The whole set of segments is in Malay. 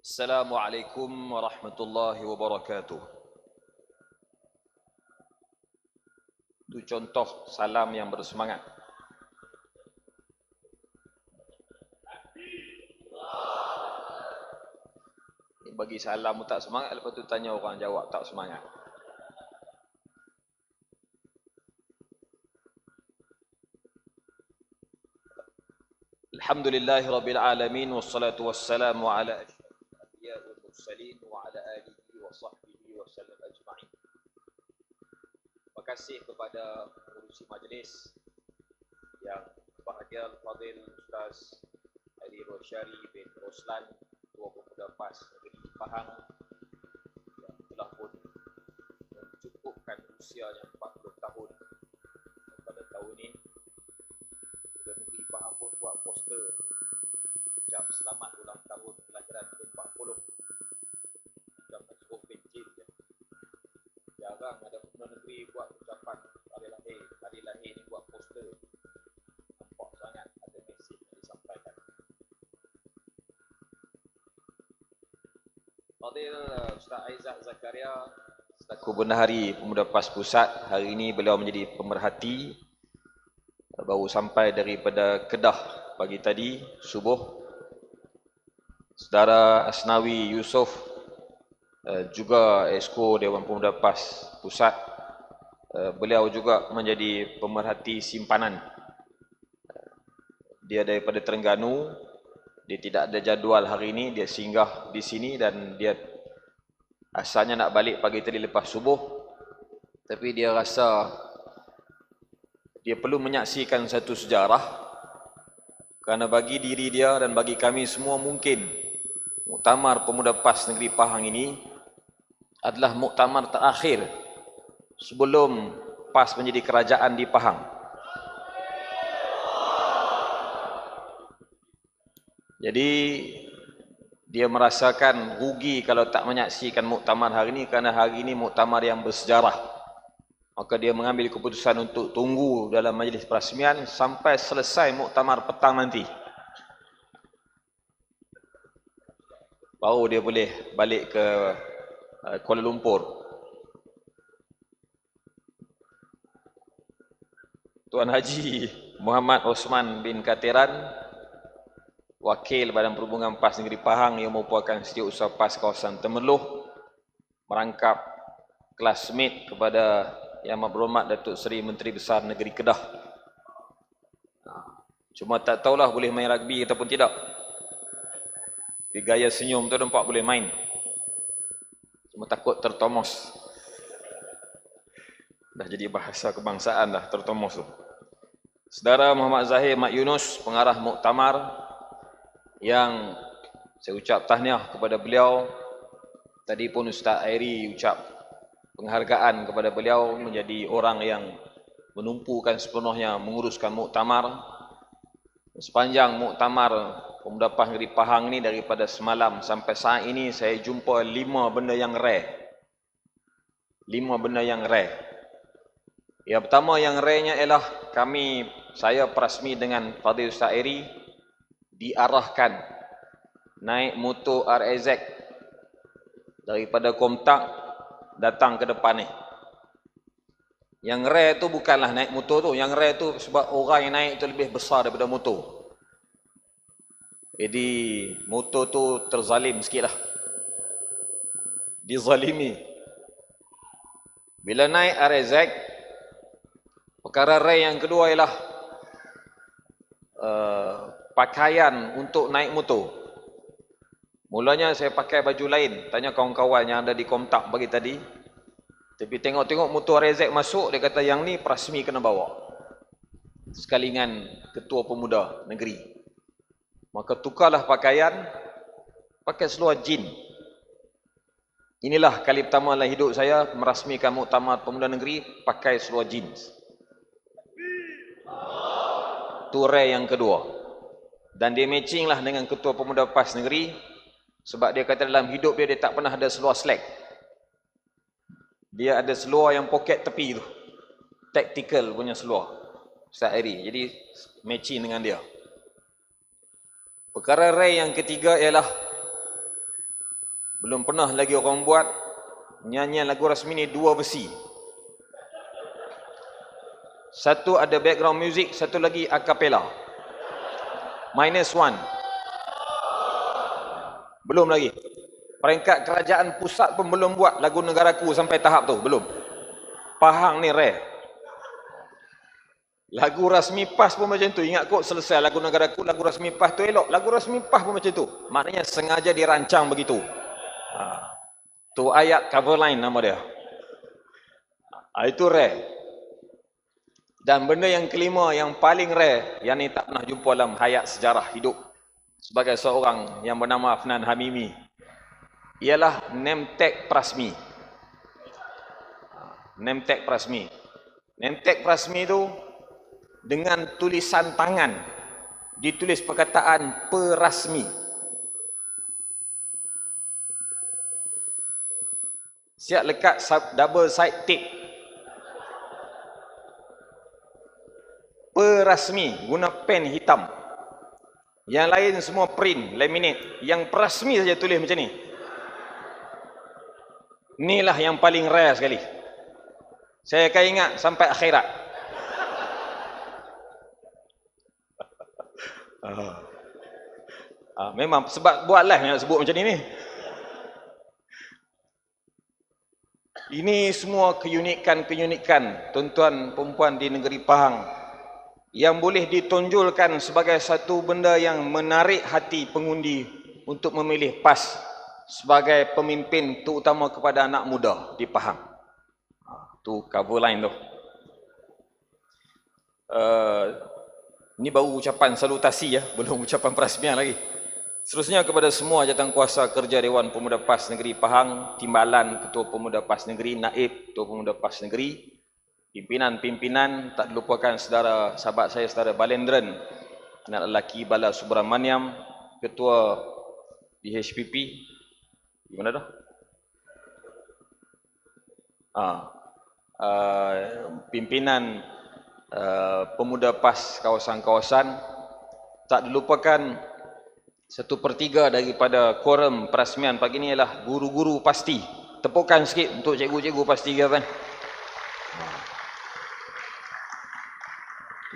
Assalamualaikum warahmatullahi wabarakatuh. Itu contoh salam yang bersemangat. Bagi salam tak semangat, lepas tu tanya orang jawab tak semangat. Alhamdulillahi rabbil alamin, wassalatu wassalamu ala asyrafil anbiya wal mursalin wa ala alihi wa sahbihi wa sallam ajma'in. Terima kasih kepada pengurusi majlis yang bahagia Al-Fadil Ustaz Ali Rosyari bin Roslan, Ketua Pemuda PAS Negeri Pahang, yang telah pun mencukupkan usianya 40 tahun pada tahun ini. Pemuda Negeri Pahang pun buat poster ucap selamat ulang tahun kelahiran ke-40. Macam nak suruh pencin je. Jarang ada pemuda negeri buat ucapan hari lahir ni buat poster. Nampak sangat ada mesej yang disampaikan. Fadil Ustaz Aizat Zakaria selaku Bendahari Pemuda PAS Pusat, hari ini beliau menjadi pemerhati, baru sampai daripada Kedah pagi tadi subuh. Saudara Asnawi Yusof, juga Esko Dewan Pemuda PAS Pusat, beliau juga menjadi pemerhati simpanan. Dia daripada Terengganu, dia tidak ada jadual hari ini, dia singgah di sini dan dia asalnya nak balik pagi tadi lepas subuh, tapi dia rasa dia perlu menyaksikan satu sejarah, kerana bagi diri dia dan bagi kami semua mungkin Muktamar Pemuda PAS Negeri Pahang ini adalah muktamar terakhir sebelum PAS menjadi kerajaan di Pahang. Jadi dia merasakan rugi kalau tak menyaksikan muktamar hari ini, kerana hari ini muktamar yang bersejarah. Maka dia mengambil keputusan untuk tunggu dalam majlis perasmian sampai selesai muktamar petang nanti, baru dia boleh balik ke Kuala Lumpur. Tuan Haji Muhammad Osman bin Katiran, Wakil Badan Perhubungan PAS Negeri Pahang yang merupakan Setiausaha PAS kawasan Temerloh, merangkap classmate kepada Yang Amat Berhormat Datuk Seri Menteri Besar Negeri Kedah. Cuma tak tahulah boleh main rugby ataupun tidak. Tapi gaya senyum tu nampak boleh main. Cuma takut tertomos. Dah jadi bahasa kebangsaan dah, tertomos tu. Saudara Muhammad Zahir Mat Yunus, pengarah muktamar, yang saya ucap tahniah kepada beliau. Tadi pun Ustaz Airi ucap penghargaan kepada beliau, menjadi orang yang menumpukan sepenuhnya menguruskan muktamar. Sepanjang muktamar Pemuda PAS Negeri Pahang ni, daripada semalam sampai saat ini, saya jumpa 5 benda yang rare. 5 benda yang rare. Yang pertama yang rare-nya ialah saya perasmi dengan Fadil Ustaz Airi, diarahkan naik motor RAZ daripada Komtak datang ke depan ni. Yang rare tu bukanlah naik motor tu, yang rare tu sebab orang yang naik tu lebih besar daripada motor. Jadi motor tu terzalim sikit lah, dizalimi. Bila naik RAZ, perkara rare yang kedua ialah pakaian untuk naik motor. Mulanya saya pakai baju lain, tanya kawan-kawan yang ada di Komtak pagi tadi. Tapi tengok-tengok motor RAZ masuk, dia kata yang ni perasmi kena bawa sekali dengan Ketua Pemuda Negeri. Maka tukarlah pakaian, pakai seluar jin. Inilah kali pertama dalam hidup saya merasmikan muktamar Pemuda Negeri pakai seluar jeans. Itu rare yang kedua. Dan dia matching lah dengan Ketua Pemuda PAS Negeri, sebab dia kata dalam hidup dia tak pernah ada seluar slack. Dia ada seluar yang poket tepi tu, tactical punya seluar Ustaz Airi. Jadi matching dengan dia. Perkara rare yang ketiga ialah Belum pernah lagi orang buat nyanyian lagu rasmi ni dua versi. Satu ada background music, satu lagi a cappella. -1. Belum lagi. Peringkat kerajaan pusat pun belum buat lagu negaraku sampai tahap tu, belum. Pahang ni rare. Lagu rasmi PAS pun macam tu. Ingat kok selesai lagu negaraku, lagu rasmi PAS tu elok. Lagu rasmi PAS pun macam tu. Maknanya sengaja dirancang begitu. Tu ayat cover line nama dia. Itu rare. Dan benda yang kelima yang paling rare, yang ni tak pernah jumpa dalam hayat sejarah hidup sebagai seorang yang bernama Afnan Hamimi, ialah name tag Prasmi. Name tag Prasmi. Name tag Prasmi tu dengan tulisan tangan ditulis perkataan Perasmi. Siap lekat double side tick. Perasmi, guna pen hitam. Yang lain semua print, laminate. Yang Perasmi saja tulis macam ni. Inilah yang paling rare sekali. Saya akan ingat sampai akhirat. Memang sebab buat live nak sebut macam ni. Ini semua keunikan-keunikan tuan-tuan perempuan di negeri Pahang yang boleh ditonjolkan sebagai satu benda yang menarik hati pengundi untuk memilih PAS sebagai pemimpin, terutama kepada anak muda di Pahang. Tu cover line tu. Ini baru ucapan salutasi ya, belum ucapan perasmian lagi. Seterusnya kepada semua jawatankuasa kerja Dewan Pemuda PAS Negeri Pahang, Timbalan Ketua Pemuda PAS Negeri, Naib Ketua Pemuda PAS Negeri, pimpinan-pimpinan, tak dilupakan saudara sahabat saya, saudara Balendran, anak lelaki Bala Subramaniam, Ketua DHPP, di mana dah? Pimpinan pemuda PAS kawasan-kawasan, tak dilupakan 1/3 daripada quorum perasmian pagi ni ialah guru-guru pasti. Tepukan sikit untuk cikgu-cikgu pasti kita kan.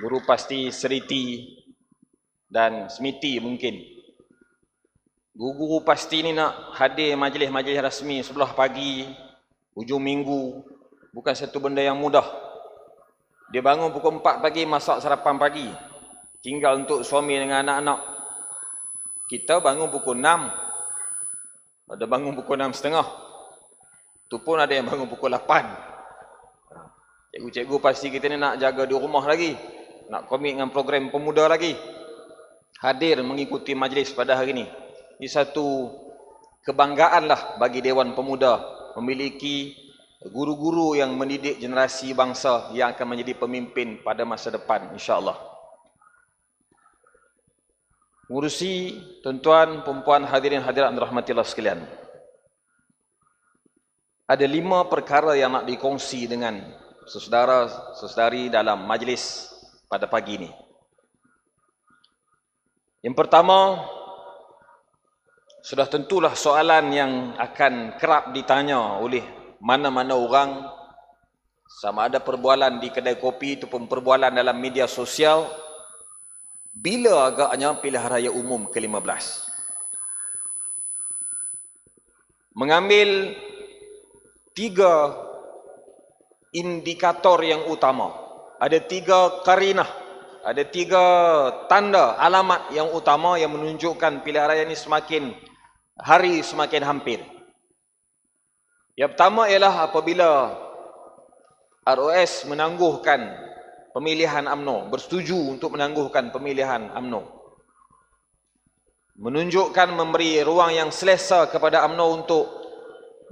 Guru pasti Seriti dan Smiti mungkin. Guru-guru pasti ni nak hadir majlis-majlis rasmi sebelah pagi, hujung minggu, bukan satu benda yang mudah. Dia bangun pukul 4 pagi, masak sarapan pagi, tinggal untuk suami dengan anak-anak. Kita bangun pukul 6, ada bangun pukul 6.30. Tu pun ada yang bangun pukul 8. Cikgu-cikgu pasti kita ni nak jaga di rumah lagi, nak komit dengan program pemuda lagi, hadir mengikuti majlis pada hari ini. Ini satu kebanggaan lah bagi Dewan Pemuda memiliki guru-guru yang mendidik generasi bangsa yang akan menjadi pemimpin pada masa depan, insya-Allah. Ngurusi tuan-tuan, perempuan, hadirin hadirat dirahmati Allah sekalian. Ada 5 perkara yang nak dikongsi dengan saudara-saudari dalam majlis pada pagi ini. Yang pertama, sudah tentulah soalan yang akan kerap ditanya oleh mana-mana orang, sama ada perbualan di kedai kopi ataupun perbualan dalam media sosial, bila agaknya pilihan raya umum ke-15. Mengambil 3 indikator yang utama. Ada 3 karinah, ada 3 tanda, alamat yang utama yang menunjukkan pilihan raya ini semakin hari semakin hampir. Yang pertama ialah apabila ROS menangguhkan pemilihan UMNO, bersetuju untuk menangguhkan pemilihan UMNO. Menunjukkan memberi ruang yang selesa kepada UMNO untuk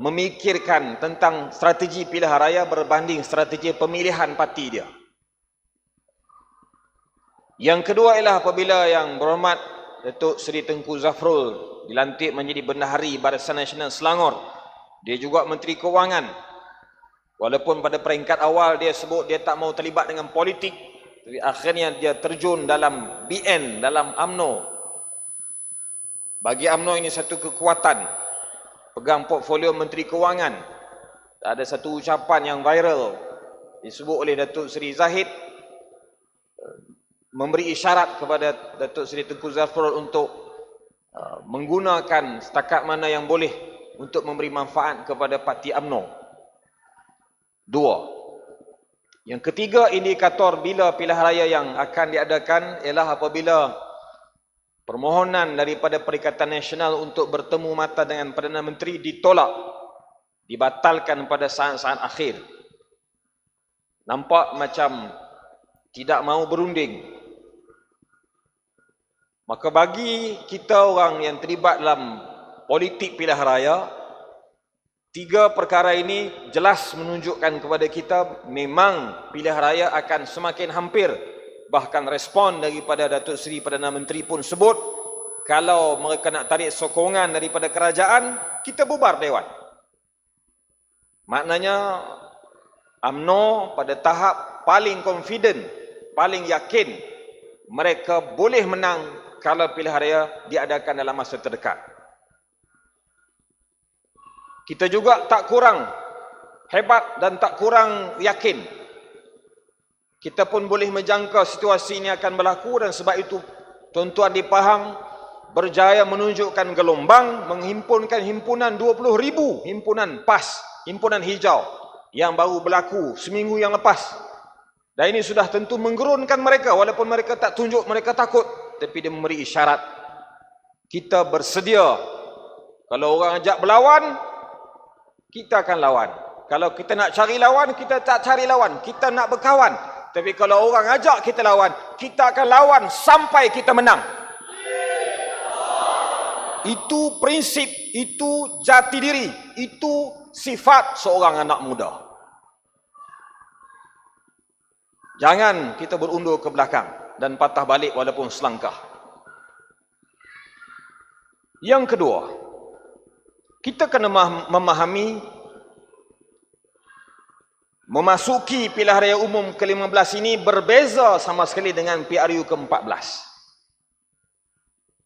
memikirkan tentang strategi pilihan raya berbanding strategi pemilihan parti dia. Yang kedua ialah apabila Yang Berhormat Datuk Seri Tengku Zafrul dilantik menjadi Bendahari Barisan Nasional Selangor. Dia juga Menteri Kewangan. Walaupun pada peringkat awal dia sebut dia tak mau terlibat dengan politik, tapi akhirnya dia terjun dalam BN, dalam UMNO. Bagi UMNO ini satu kekuatan pegang portfolio Menteri Kewangan. Ada satu ucapan yang viral disebut oleh Datuk Seri Zahid, memberi isyarat kepada Datuk Seri Tengku Zafrul untuk menggunakan setakat mana yang boleh untuk memberi manfaat kepada Parti UMNO. 2. Yang ketiga, indikator bila pilihan raya yang akan diadakan ialah apabila permohonan daripada Perikatan Nasional untuk bertemu mata dengan Perdana Menteri ditolak, dibatalkan pada saat-saat akhir. Nampak macam tidak mahu berunding. Maka bagi kita orang yang terlibat dalam politik pilihan raya, 3 perkara ini jelas menunjukkan kepada kita memang pilihan raya akan semakin hampir. Bahkan respon daripada Datuk Seri Perdana Menteri pun sebut, kalau mereka nak tarik sokongan daripada kerajaan, kita bubar Dewan. Maknanya UMNO pada tahap paling confident, paling yakin mereka boleh menang kalau pilihan raya diadakan dalam masa terdekat. Kita juga tak kurang hebat dan tak kurang yakin. Kita pun boleh menjangka situasi ini akan berlaku, dan sebab itu tuan-tuan di Pahang berjaya menunjukkan gelombang, menghimpunkan himpunan 20,000 himpunan PAS, himpunan hijau yang baru berlaku seminggu yang lepas. Dan ini sudah tentu menggerunkan mereka, walaupun mereka tak tunjuk mereka takut, tapi dia memberi isyarat kita bersedia. Kalau orang ajak berlawan, kita akan lawan. Kalau kita nak cari lawan, kita tak cari lawan. Kita nak berkawan. Tapi kalau orang ajak kita lawan, kita akan lawan sampai kita menang. Itu prinsip, itu jati diri, itu sifat seorang anak muda. Jangan kita berundur ke belakang dan patah balik walaupun selangkah. Yang kedua, kita kena memahami, memasuki pilihan raya umum ke-15 ini berbeza sama sekali dengan PRU ke-14.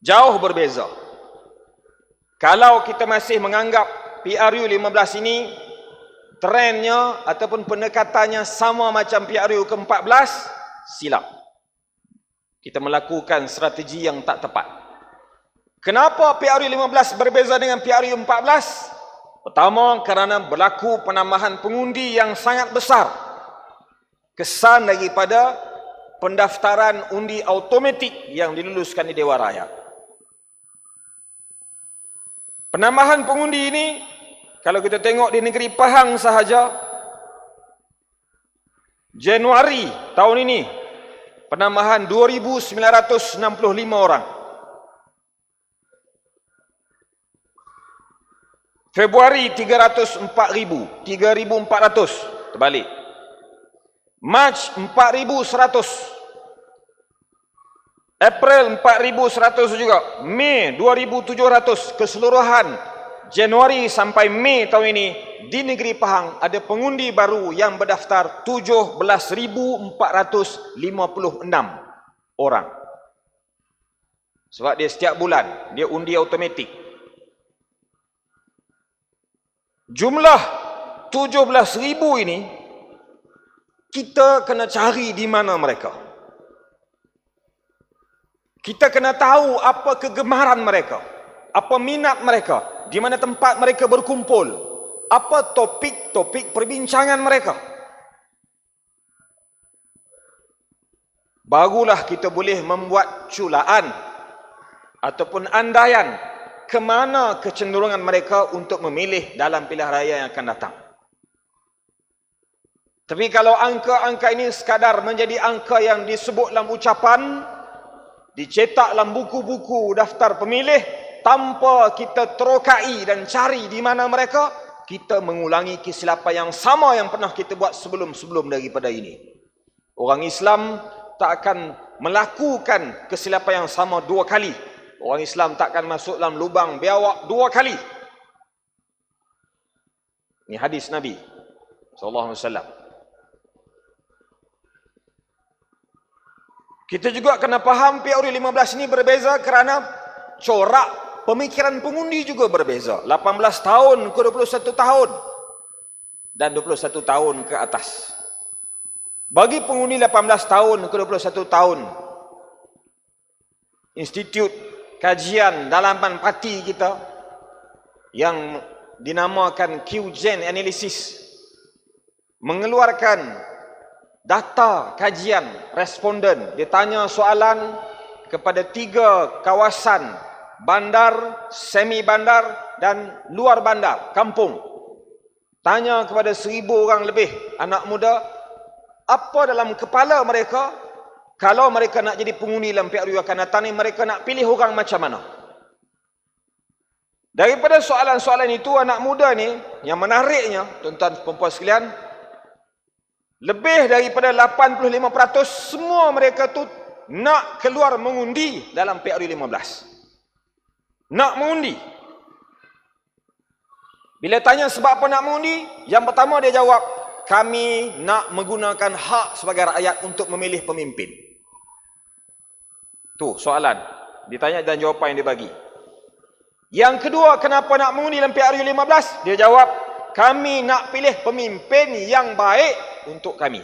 Jauh berbeza. Kalau kita masih menganggap PRU 15 ini trendnya ataupun pendekatannya sama macam PRU ke-14, silap. Kita melakukan strategi yang tak tepat. Kenapa PRU 15 berbeza dengan PRU 14? Pertama, kerana berlaku penambahan pengundi yang sangat besar. Kesan daripada pendaftaran undi automatik yang diluluskan di Dewan Rakyat. Penambahan pengundi ini, kalau kita tengok di negeri Pahang sahaja, Januari tahun ini, penambahan 2,965 orang. Februari 304,000, terbalik. Mac 4,100. April 4,100 juga. Mei 2,700. Keseluruhan Januari sampai Mei tahun ini di negeri Pahang ada pengundi baru yang berdaftar 17,456 orang. Sebab dia setiap bulan dia undi automatik. Jumlah 17,000 ini kita kena cari di mana mereka. Kita kena tahu apa kegemaran mereka, apa minat mereka, di mana tempat mereka berkumpul, apa topik-topik perbincangan mereka. Barulah kita boleh membuat culaan ataupun andaian ke mana kecenderungan mereka untuk memilih dalam pilihan raya yang akan datang. Tapi kalau angka-angka ini sekadar menjadi angka yang disebut dalam ucapan, dicetak dalam buku-buku daftar pemilih, tanpa kita terokai dan cari di mana mereka, kita mengulangi kesilapan yang sama yang pernah kita buat sebelum-sebelum daripada ini. Orang Islam tak akan melakukan kesilapan yang sama 2 kali. Orang Islam tak akan masuk dalam lubang biawak 2 kali. Ini hadis Nabi SAW. Kita juga kena faham PRU 15 ini berbeza kerana corak pemikiran pengundi juga berbeza. 18 tahun ke 21 tahun dan 21 tahun ke atas. Bagi pengundi 18 tahun ke 21 tahun, Institut Kajian Dalaman Parti kita yang dinamakan QGen Analysis mengeluarkan data kajian responden. Dia tanya soalan kepada 3 kawasan, bandar, semi bandar dan luar bandar, kampung. Tanya kepada 1000 orang lebih anak muda, apa dalam kepala mereka kalau mereka nak jadi pengundi dalam PRU akan datang ni, mereka nak pilih orang macam mana. Daripada soalan-soalan itu, anak muda ni, yang menariknya, tuan-tuan perempuan sekalian, lebih daripada 85% semua mereka tu nak keluar mengundi dalam PRU 15. Nak mengundi. Bila tanya sebab apa nak mengundi, yang pertama dia jawab, kami nak menggunakan hak sebagai rakyat untuk memilih pemimpin. Tu soalan. Ditanya dan jawapan yang dia bagi. Yang kedua, kenapa nak mengundi dalam PRU 15? Dia jawab, kami nak pilih pemimpin yang baik untuk kami.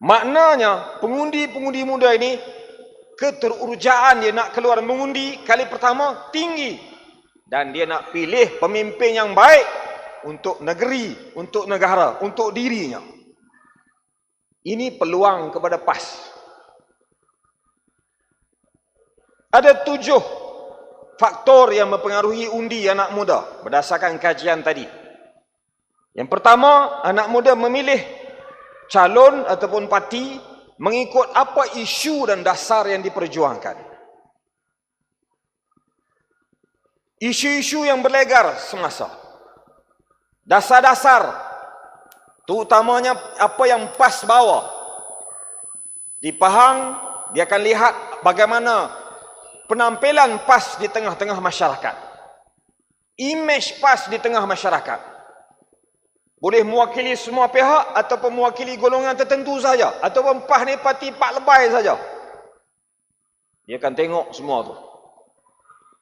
Maknanya, pengundi-pengundi muda ini, keterurjaan dia nak keluar mengundi kali pertama tinggi. Dan dia nak pilih pemimpin yang baik untuk negeri, untuk negara, untuk dirinya. Ini peluang kepada PAS. Ada 7 faktor yang mempengaruhi undi anak muda berdasarkan kajian tadi. Yang pertama, anak muda memilih calon ataupun parti mengikut apa isu dan dasar yang diperjuangkan. Isu-isu yang berlegar semasa. Dasar-dasar, terutamanya apa yang PAS bawa. Di Pahang, dia akan lihat bagaimana penampilan PAS di tengah-tengah masyarakat. Image PAS di tengah masyarakat. Boleh mewakili semua pihak ataupun mewakili golongan tertentu saja. Ataupun PAS ni parti pak lebay saja. Dia akan tengok semua tu.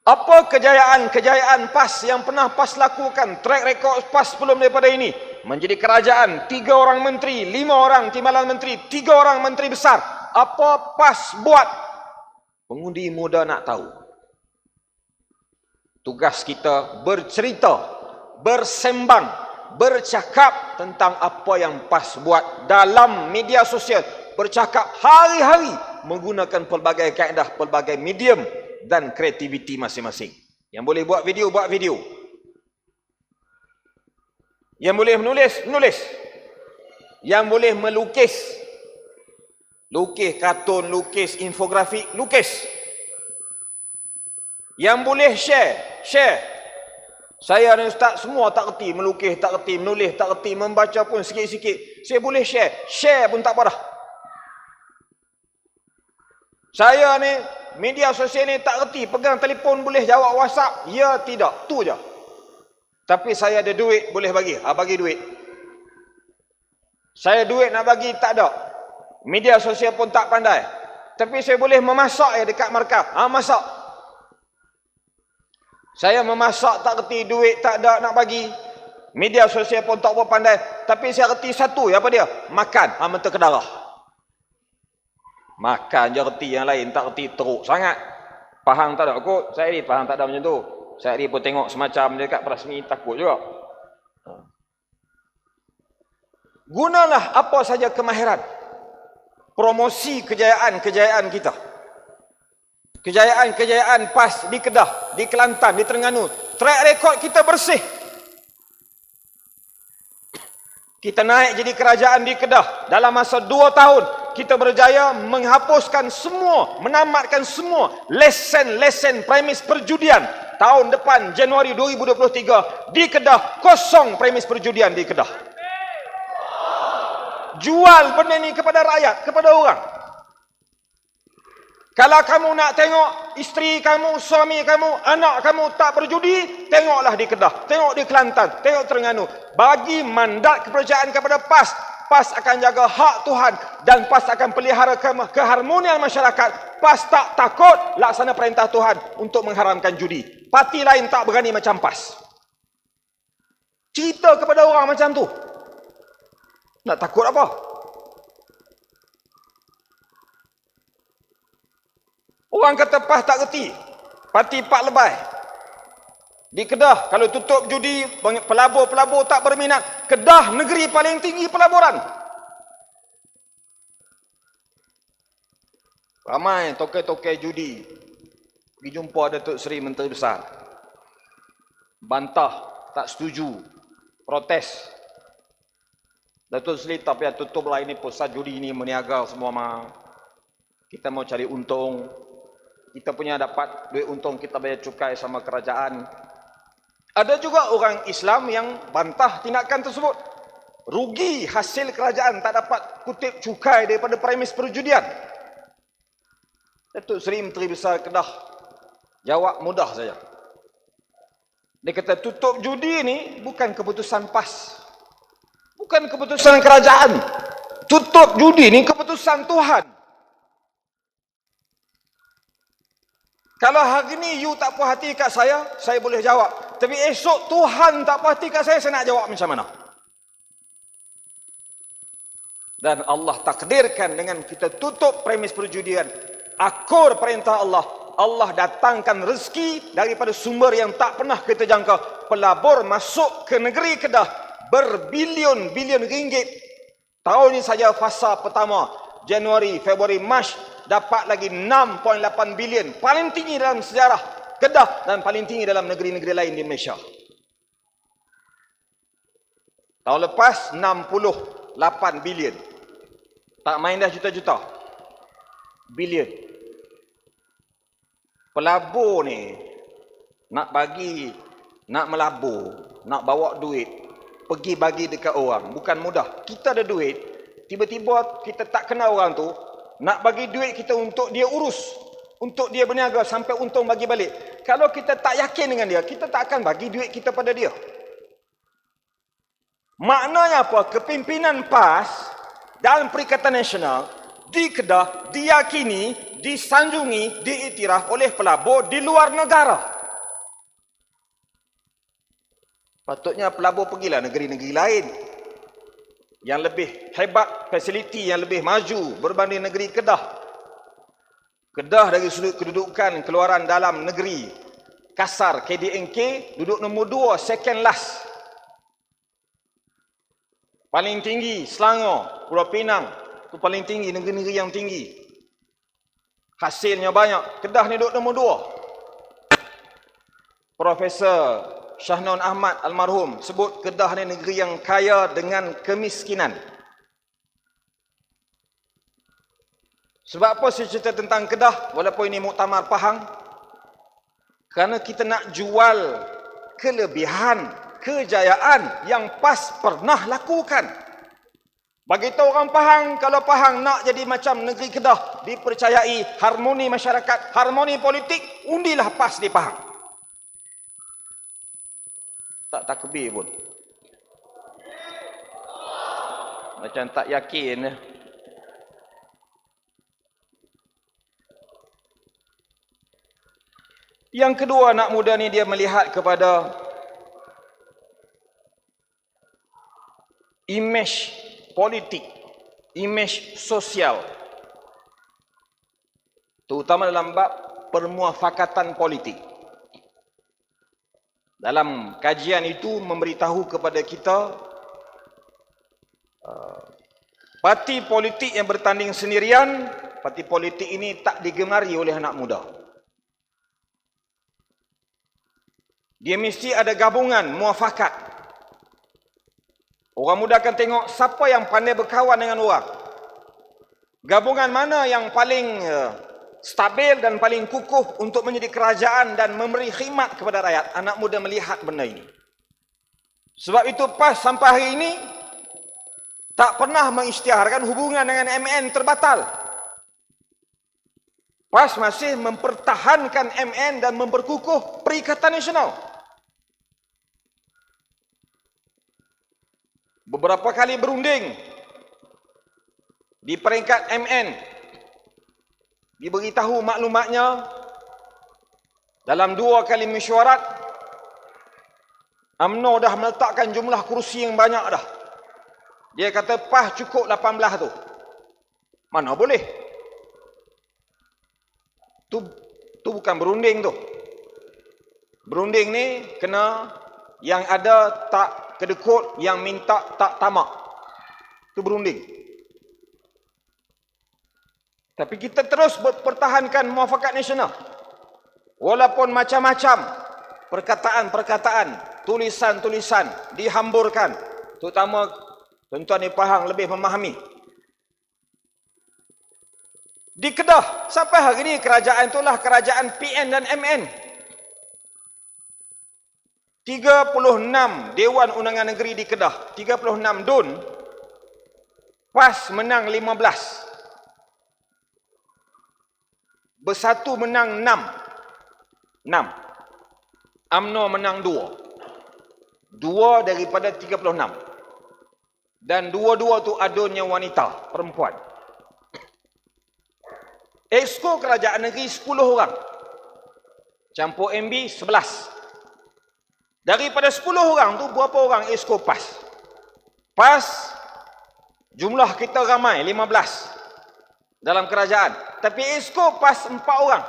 Apa kejayaan-kejayaan PAS yang pernah PAS lakukan? Track record PAS sebelum daripada ini. Menjadi kerajaan, 3 orang menteri, 5 orang timbalan menteri, 3 orang menteri besar. Apa PAS buat? Pengundi muda nak tahu. Tugas kita bercerita, bersembang, bercakap tentang apa yang PAS buat dalam media sosial. Bercakap hari-hari menggunakan pelbagai kaedah, pelbagai medium dan kreativiti masing-masing. Yang boleh buat video, buat video. Yang boleh menulis, menulis. Yang boleh melukis, lukis kartun, lukis infografik, lukis. Yang boleh share, share. Saya dan Ustaz semua tak kerti melukis, tak kerti menulis, tak kerti membaca pun sikit-sikit. Saya boleh share, share pun tak apa dah. Saya ni media sosial ni tak kerti, pegang telefon boleh jawab WhatsApp, ya tidak, tu je. Tapi saya ada duit boleh bagi, bagi duit. Saya duit nak bagi tak ada. Media sosial pun tak pandai. Tapi saya boleh memasak ya dekat markah, masak. Saya memasak tak kerti, duit tak ada nak bagi. Media sosial pun tak apa pandai. Tapi saya kerti satu, apa dia? Makan, mentah ke darah. Makan je reti, yang lain tak reti teruk sangat. Faham tak ada kot? Saya ni faham tak ada macam tu. Saya ni pun tengok semacam dekat rasmi takut juga. Gunalah apa saja kemahiran. Promosi kejayaan-kejayaan kita. Kejayaan-kejayaan PAS di Kedah, di Kelantan, di Terengganu. Track record kita bersih. Kita naik jadi kerajaan di Kedah. Dalam masa 2 tahun, kita berjaya menghapuskan semua, menamatkan semua lesen-lesen premis perjudian. Tahun depan, Januari 2023, di Kedah, kosong premis perjudian di Kedah. Jual benda ni kepada rakyat, kepada orang. Kalau kamu nak tengok isteri kamu, suami kamu, anak kamu tak berjudi, tengoklah di Kedah, tengok di Kelantan, tengok Terengganu. Bagi mandat kepercayaan kepada PAS, PAS akan jaga hak Tuhan, dan PAS akan pelihara keharmonian masyarakat. PAS tak takut laksana perintah Tuhan untuk mengharamkan judi. Parti lain tak berani macam PAS. Cerita kepada orang macam tu, nak takut apa? Orang kata PAS tak reti, parti Pak Lebay. Di Kedah, kalau tutup judi, pelabur-pelabur tak berminat. Kedah negeri paling tinggi pelaburan. Ramai tokai-tokai judi pergi jumpa Datuk Seri Menteri Besar, bantah, tak setuju, protes. Datuk Seri, tak payah tutup lah, ini pusat judi ini meniaga semua mah. Kita mau cari untung, kita punya dapat duit untung, kita bayar cukai sama kerajaan. Ada juga orang Islam yang bantah tindakan tersebut. Rugi hasil kerajaan, tak dapat kutip cukai daripada premis perjudian. Datuk Seri Menteri Besar Kedah jawab mudah saja. Dia kata tutup judi ni bukan keputusan PAS, bukan keputusan kerajaan. Tutup judi ni keputusan Tuhan. Kalau hari ni you tak puas hati kat saya boleh jawab. Tapi esok Tuhan tak puas hati kat saya nak jawab macam mana? Dan Allah takdirkan dengan kita tutup premis perjudian, akur perintah Allah, Allah datangkan rezeki daripada sumber yang tak pernah kita jangka. Pelabur masuk ke negeri Kedah berbilion-bilion ringgit. Tahun ini saja fasa pertama, Januari, Februari, Mac, dapat lagi 6.8 bilion. Paling tinggi dalam sejarah Kedah dan paling tinggi dalam negeri-negeri lain di Malaysia. Tahun lepas 68 bilion. Tak main dah juta-juta. Bilion. Pelabur ni nak melabur, nak bawa duit, pergi bagi dekat orang, bukan mudah. Kita ada duit, tiba-tiba kita tak kenal orang tu, nak bagi duit kita untuk dia urus, untuk dia berniaga sampai untung bagi balik. Kalau kita tak yakin dengan dia, kita tak akan bagi duit kita pada dia. Maknanya apa? Kepimpinan PAS dan Perikatan Nasional di Kedah diyakini, disanjungi, diiktiraf oleh pelabur di luar negara. Patutnya pelabur pergilah negeri-negeri lain yang lebih hebat, fasiliti yang lebih maju berbanding negeri Kedah. Kedah dari sudut kedudukan keluaran dalam negeri kasar KDNK duduk nombor 2, second last. Paling tinggi Selangor, Pulau Pinang, itu paling tinggi, negeri-negeri yang tinggi. Hasilnya banyak. Kedah ni duduk nombor 2. Profesor Shahnon Ahmad almarhum sebut Kedah ni negeri yang kaya dengan kemiskinan. Sebab apa saya cerita tentang Kedah walaupun ini muktamar Pahang? Kerana kita nak jual kelebihan, kejayaan yang PAS pernah lakukan. Bagi tahu orang Pahang, kalau Pahang nak jadi macam negeri Kedah, dipercayai harmoni masyarakat, harmoni politik, undilah PAS di Pahang. Tak takbir pun. Macam tak yakin. Yang kedua, anak muda ni dia melihat kepada imej politik, imej sosial, terutama dalam bab permuafakatan politik. Dalam kajian itu memberitahu kepada kita parti politik yang bertanding sendirian, parti politik ini tak digemari oleh anak muda. Dia mesti ada gabungan, muafakat. Orang muda akan tengok siapa yang pandai berkawan dengan orang. Gabungan mana yang paling stabil dan paling kukuh untuk menjadi kerajaan dan memberi khidmat kepada rakyat. Anak muda melihat benda ini. Sebab itu PAS sampai hari ini tak pernah mengisytiharkan hubungan dengan MN terbatal. PAS masih mempertahankan MN dan memperkukuh Perikatan Nasional. Beberapa kali berunding Di peringkat MN, diberitahu maklumatnya, dalam 2 kali mesyuarat, UMNO dah meletakkan jumlah kursi yang banyak dah. Dia kata PAS cukup 18 tu. Mana boleh? Tu bukan berunding tu. Berunding ni kena yang ada tak kedekut, yang minta tak tamak. Tu berunding. Tapi kita terus pertahankan muafakat nasional. Walaupun macam-macam perkataan-perkataan, tulisan-tulisan dihamburkan, terutama tuan-tuan di Pahang lebih memahami. Di Kedah, sampai hari ini kerajaan itulah kerajaan PN dan MN. 36 Dewan Undangan Negeri di Kedah, 36 DUN, PAS menang 15. Bersatu menang 6. UMNO menang 2. 2 daripada 36. Dan dua-dua tu adunnya wanita, perempuan. Exco kerajaan negeri 10 orang. Campur MB 11. Daripada 10 orang tu, berapa orang Exco PAS? PAS, jumlah kita ramai, 15. Dalam kerajaan. Tapi Exco PAS 4 orang.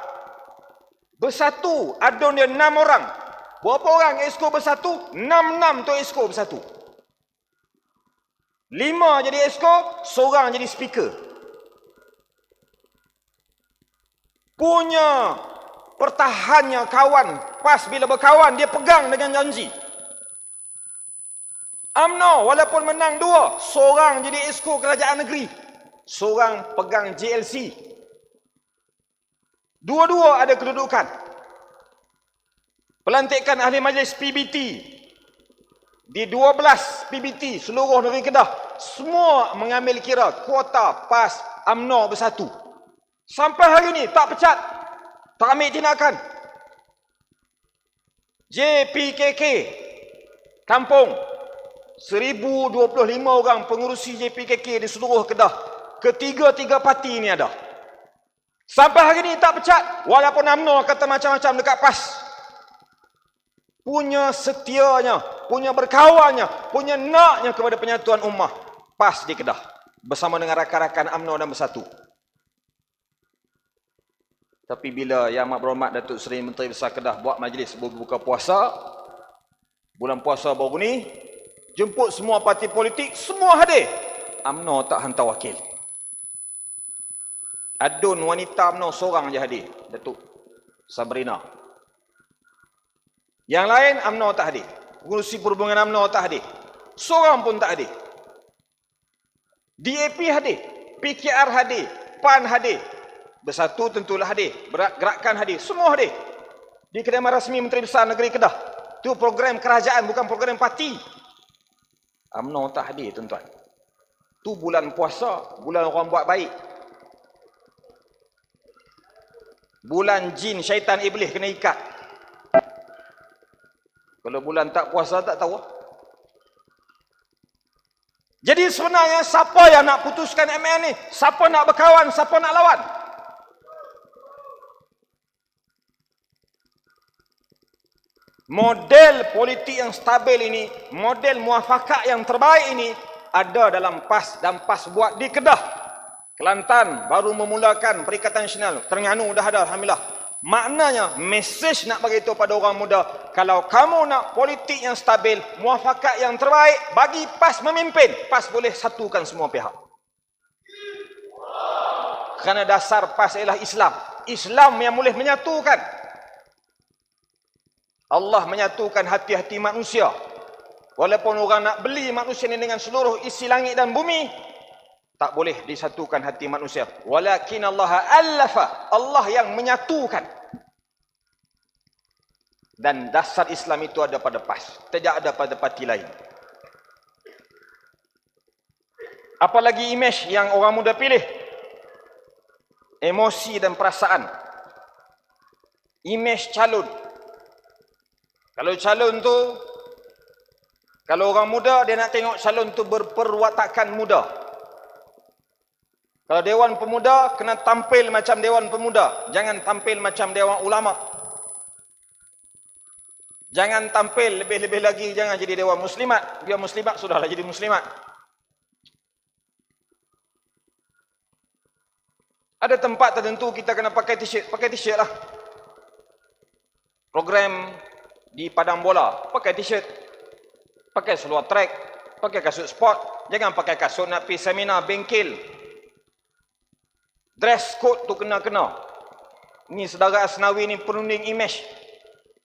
Bersatu, adun dia 6 orang. Berapa orang Exco bersatu? 6 tu Exco bersatu. 5 jadi Exco, seorang jadi speaker. Punya pertahannya kawan PAS bila berkawan, dia pegang dengan janji. UMNO walaupun menang 2, seorang jadi Exco kerajaan negeri, seorang pegang JLC. Dua-dua ada kedudukan. Pelantikan ahli majlis PBT di 12 PBT seluruh negeri Kedah, semua mengambil kira kuota PAS UMNO bersatu. Sampai hari ini tak pecat, tak ambil tindakan. JPKK kampung, 1025 orang pengurusi JPKK di seluruh Kedah. Ketiga-tiga parti ini ada. Sampai hari ini tak pecat, walaupun UMNO kata macam-macam dekat PAS. Punya setianya, punya berkawannya, punya naknya kepada penyatuan ummah PAS di Kedah bersama dengan rakan-rakan UMNO dan bersatu. Tapi bila Yang Amat Berhormat Datuk Seri Menteri Besar Kedah buat majlis berbuka puasa, bulan puasa baru ni, jemput semua parti politik, semua hadir. UMNO tak hantar wakil. Adun wanita UMNO seorang je hadir, Datuk Sabrina. Yang lain UMNO tak hadir. Pengurusi perhubungan UMNO tak hadir. Seorang pun tak hadir. DAP hadir, PKR hadir, PAN hadir. Bersatu tentulah hadir, gerakan hadir, semua hadir. Di kediaman rasmi Menteri Besar Negeri Kedah. Itu program kerajaan, bukan program parti. UMNO tak hadir, tuan-tuan. Tu bulan puasa, bulan orang buat baik. Bulan jin, syaitan, iblis kena ikat. Kalau bulan tak puasa tak tahu. Jadi sebenarnya siapa yang nak putuskan MN ni? Siapa nak berkawan, siapa nak lawan? Model politik yang stabil ini, model muafakat yang terbaik ini ada dalam PAS, dan PAS buat di Kedah. Kelantan baru memulakan Perikatan Nasional. Terengganu dah ada, alhamdulillah. Maknanya, mesej nak bagi tahu pada orang muda, kalau kamu nak politik yang stabil, muafakat yang terbaik, bagi PAS memimpin. PAS boleh satukan semua pihak. Kerana dasar PAS ialah Islam. Islam yang boleh menyatukan. Allah menyatukan hati-hati manusia. Walaupun orang nak beli manusia ini dengan seluruh isi langit dan bumi, tak boleh disatukan hati manusia. Walakin Allah allafa. Allah yang menyatukan. Dan dasar Islam itu ada pada PAS. Tidak ada pada parti lain. Apalagi imej yang orang muda pilih. Emosi dan perasaan. Imej calon. Kalau calon tu, kalau orang muda, dia nak tengok calon tu berperwatakan muda. Kalau Dewan Pemuda, kena tampil macam Dewan Pemuda. Jangan tampil macam Dewan Ulama. Jangan tampil lebih-lebih lagi, jangan jadi Dewan Muslimat. Biar Muslimat, sudahlah jadi Muslimat. Ada tempat tertentu kita kena pakai t-shirt lah. Program di padang bola, pakai t-shirt. Pakai seluar track, pakai kasut sport. Jangan pakai kasut nak pergi seminar bengkel. Dress code tu kena-kena. Ni saudara Asnawi ni perunding image.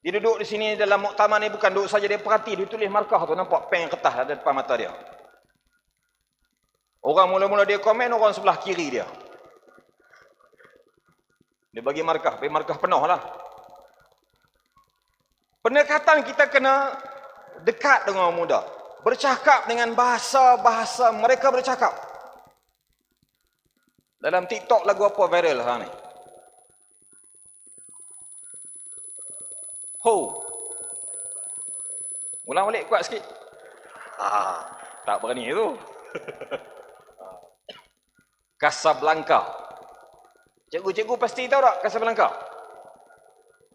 Dia duduk di sini dalam muktamar ni bukan duduk saja, dia perhati, dia tulis markah tu, nampak pen kertas ada depan mata dia. Orang mula-mula dia komen, orang sebelah kiri dia. Dia bagi markah penuh lah. Pendekatan kita kena dekat dengan orang muda. Bercakap dengan bahasa-bahasa mereka bercakap. Dalam TikTok lagu apa viral sekarang ni? Ho. Ulang balik kuat sikit. Tak berani tu. Casablanca. Cikgu-cikgu pasti tahu tak Casablanca?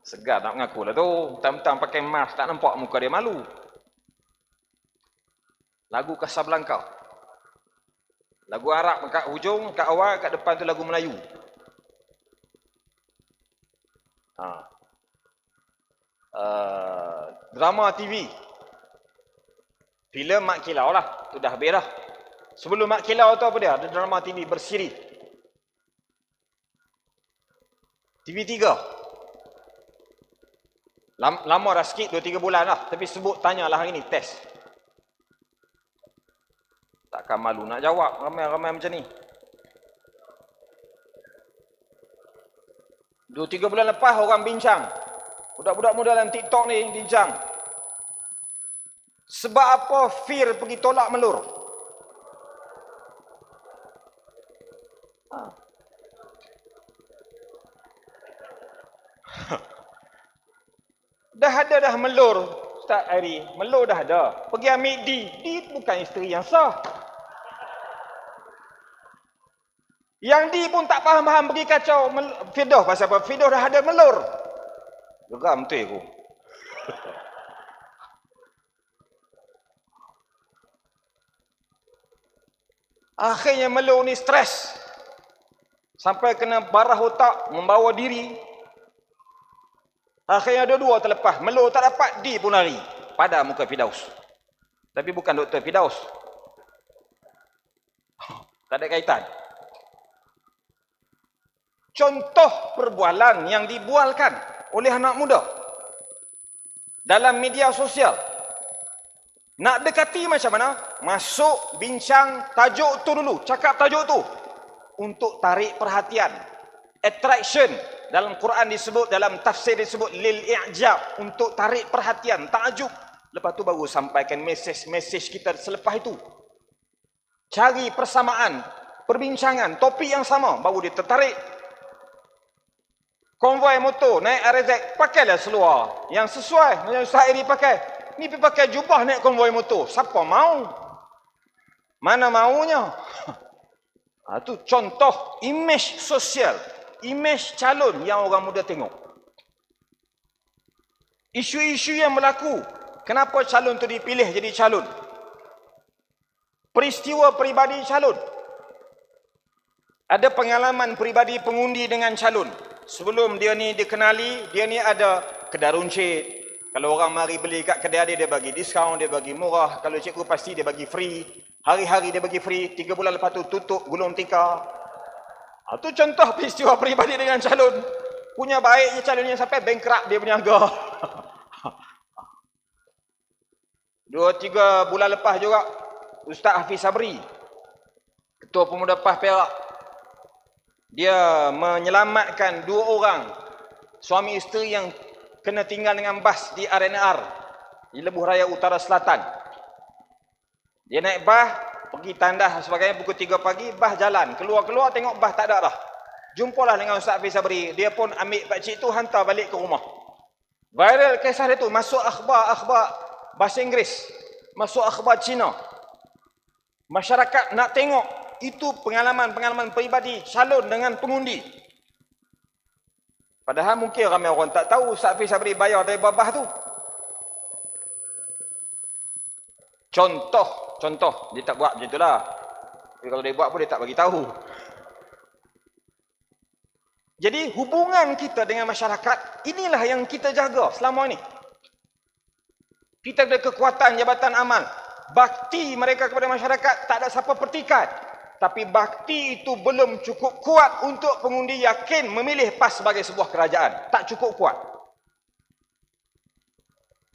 Segar nak mengaku lah tu. Mentang-mentang pakai mask tak nampak muka dia malu. Lagu Casablanca. Lagu Arab kat hujung, kat awal, kat depan tu lagu Melayu. Drama TV. Filem Mak Kilau lah. Tu dah habis dah. Sebelum Mak Kilau tu apa dia? Ada drama TV bersiri. TV3. Lama dah sikit, 2-3 bulan lah. Tapi sebut tanyalah hari ni, test. Takkan malu nak jawab ramai-ramai macam ni. 2-3 bulan lepas orang bincang. Budak-budak muda dalam TikTok ni bincang. Sebab apa Fir pergi tolak Melur? Dah ada dah Melur, Ustaz Airi. Melur dah ada. Pergi ambil D. D bukan isteri yang sah. Yang D pun tak faham-faham pergi kacau Firdaus pasal apa? Firdaus dah ada Melur. Geram betul aku. Akhirnya Melur ni stres. Sampai kena barah otak, membawa diri. Akhirnya ada dua terlepas. Melur tak dapat, D pun lari. Pada muka Firdaus. Tapi bukan Dr. Firdaus. Tak ada kaitan. Contoh perbualan yang dibualkan oleh anak muda dalam media sosial. Nak dekati macam mana? Masuk bincang tajuk tu dulu. Cakap tajuk tu. Untuk tarik perhatian. Attraction. Dalam Quran disebut, dalam tafsir disebut lil i'jab. Untuk tarik perhatian. Takjub. Lepas tu baru sampaikan mesej-mesej kita selepas itu. Cari persamaan. Perbincangan. Topik yang sama. Baru dia tertarik. Konvoi motor, naik RZ, pakailah seluar yang sesuai macam Ustaz Airi pakai. Ni pergi pakai jubah naik konvoi motor. Siapa mau? Mana maunya? Itu contoh imej sosial, imej calon yang orang muda tengok. Isu-isu yang berlaku. Kenapa calon tu dipilih jadi calon? Peristiwa peribadi calon. Ada pengalaman peribadi pengundi dengan calon. Sebelum dia ni dikenali, dia ni ada kedai runcit. Kalau orang mari beli kat kedai dia, dia bagi diskaun, dia bagi murah. Kalau cikgu pasti dia bagi free. Hari-hari dia bagi free. 3 bulan lepas tu tutup gulung tikar. Itu contoh peristiwa peribadi dengan calon. Punya baiknya calonnya sampai bankrupt dia berniaga. 2-3 bulan lepas juga, Ustaz Hafiz Sabri, Ketua Pemuda PAS Perak, dia menyelamatkan 2 orang suami isteri yang kena tinggal dengan bas di RNR di Lebuh Raya Utara Selatan. Dia naik bas, pergi tandas sebagainya pukul 3 pagi, bas jalan. Keluar-keluar tengok bas tak ada dah. Jumpalah dengan Ustaz Hafiz Sabri. Dia pun ambil pakcik tu, hantar balik ke rumah. Viral kisah dia tu, masuk akhbar bahasa Inggeris, masuk akhbar Cina. Masyarakat nak tengok itu pengalaman-pengalaman peribadi calon dengan pengundi. Padahal mungkin ramai orang tak tahu Ustaz Hafiz Sabri bayar dari babah tu. Contoh, dia tak buat macam itulah. Tapi kalau dia buat pun dia tak bagi tahu. Jadi hubungan kita dengan masyarakat, inilah yang kita jaga selama ini. Kita ada kekuatan jabatan amal. Bakti mereka kepada masyarakat tak ada siapa pertikaian. Tapi bakti itu belum cukup kuat untuk pengundi yakin memilih PAS sebagai sebuah kerajaan. Tak cukup kuat.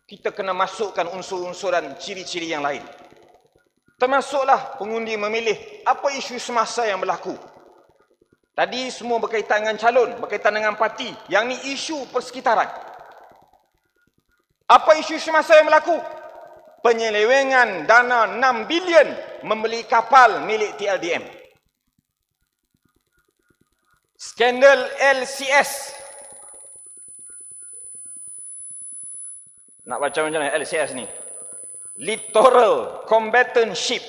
Kita kena masukkan unsur-unsur dan ciri-ciri yang lain. Termasuklah pengundi memilih apa isu semasa yang berlaku. Tadi semua berkaitan dengan calon, berkaitan dengan parti. Yang ni isu persekitaran. Apa isu semasa yang berlaku? Penyelewengan dana 6 bilion membeli kapal milik TLDM. Skandal LCS. Nak baca macam mana LCS ni? Littoral Combatant Ship.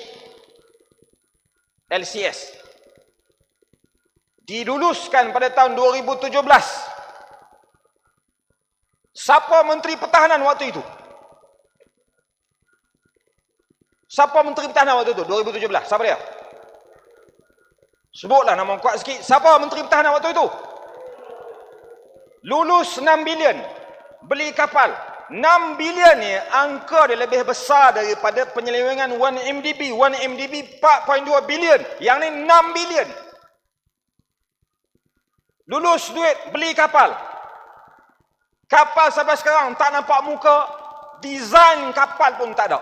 LCS. Diluluskan pada tahun 2017. Siapa Menteri Pertahanan waktu itu? Siapa Menteri Pertahanan waktu itu? 2017. Siapa dia? Sebutlah nama kuat sikit. Siapa Menteri Pertahanan waktu itu? Lulus 6 bilion. Beli kapal. 6 bilion ni angka dia lebih besar daripada penyelewengan 1MDB. 1MDB 4.2 bilion. Yang ni 6 bilion. Lulus duit, beli kapal. Kapal sampai sekarang tak nampak muka. Desain kapal pun tak ada.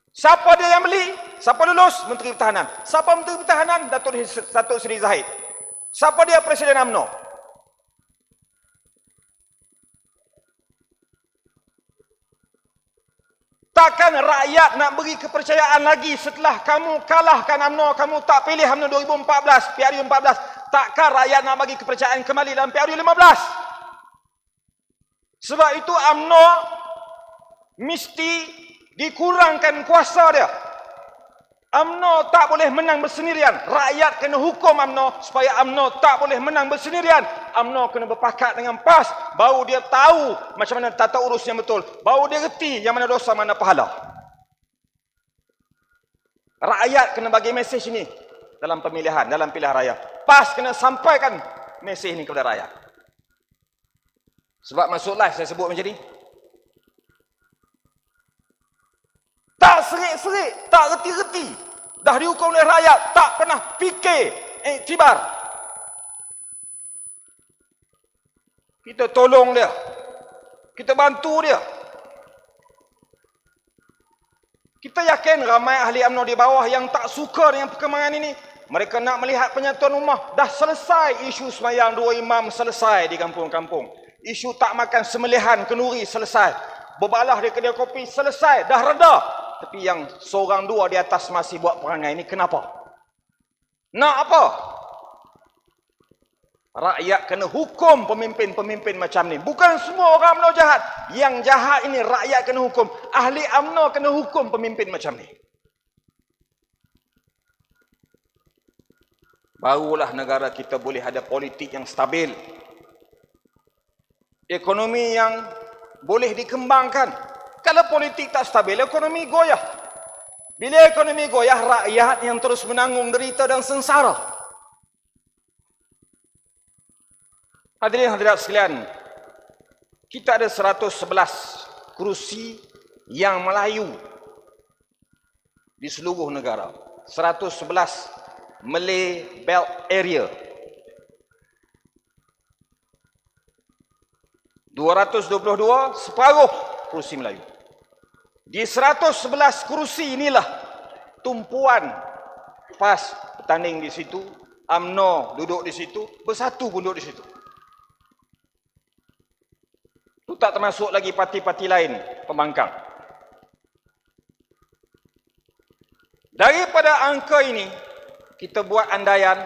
Siapa dia yang beli? Siapa lulus? Menteri Pertahanan. Siapa Menteri Pertahanan? Datuk Seri Zahid. Siapa dia Presiden UMNO? Takkan rakyat nak beri kepercayaan lagi setelah kamu kalahkan UMNO, kamu tak pilih UMNO 2014, PRU 14. Takkan rakyat nak bagi kepercayaan kembali dalam PRU 15? Sebab itu UMNO mesti dikurangkan kuasa dia. UMNO tak boleh menang bersendirian. Rakyat kena hukum UMNO supaya UMNO tak boleh menang bersendirian. UMNO kena berpakat dengan PAS. Baru dia tahu macam mana tata urus yang betul. Baru dia reti yang mana dosa, mana pahala. Rakyat kena bagi mesej ini dalam pemilihan, dalam pilihan raya. PAS kena sampaikan mesej ini kepada rakyat. Sebab masuk live saya sebut macam ni. Tak serik-serik, tak reti-reti. Dah dihukum oleh rakyat, tak pernah fikir iktibar. Kita tolong dia. Kita bantu dia. Kita yakin ramai ahli UMNO di bawah yang tak suka dengan perkembangan ini. Mereka nak melihat penyatuan ummah. Dah selesai isu sembahyang 2 imam, selesai di kampung-kampung. Isu tak makan sembelihan kenduri, selesai. Berbalah di kedai kopi, selesai. Dah reda. Tapi yang seorang dua di atas masih buat perangai ini, kenapa? Nak apa? Rakyat kena hukum pemimpin-pemimpin macam ni. Bukan semua orang UMNO jahat. Yang jahat ini rakyat kena hukum. Ahli UMNO kena hukum pemimpin macam ni. Barulah negara kita boleh ada politik yang stabil. Ekonomi yang boleh dikembangkan. Kalau politik tak stabil, ekonomi goyah. Bila ekonomi goyah, rakyat yang terus menanggung derita dan sengsara. Hadirin hadirat sekalian, kita ada 111 kerusi yang Melayu di seluruh negara. 111 Malay Belt Area. 222 separuh kerusi Melayu. Di 111 kerusi inilah tumpuan PAS bertanding di situ, UMNO duduk di situ, Bersatu pun duduk di situ. Itu tak termasuk lagi parti-parti lain pembangkang. Daripada angka ini, kita buat andaian,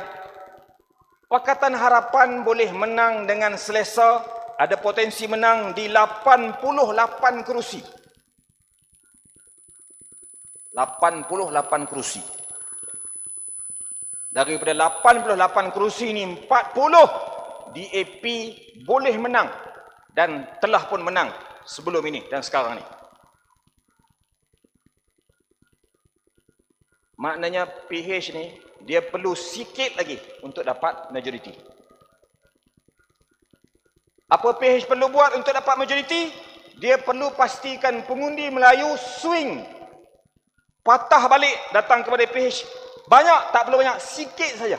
Pakatan Harapan boleh menang dengan selesa, ada potensi menang di 88 kerusi. 88 kerusi. Daripada 88 kerusi ini, 40 DAP boleh menang dan telah pun menang sebelum ini dan sekarang ni. Maknanya PH ni dia perlu sikit lagi untuk dapat majoriti. Apa PH perlu buat untuk dapat majoriti? Dia perlu pastikan pengundi Melayu swing, patah balik datang kepada PH. Banyak, tak perlu banyak, sikit saja.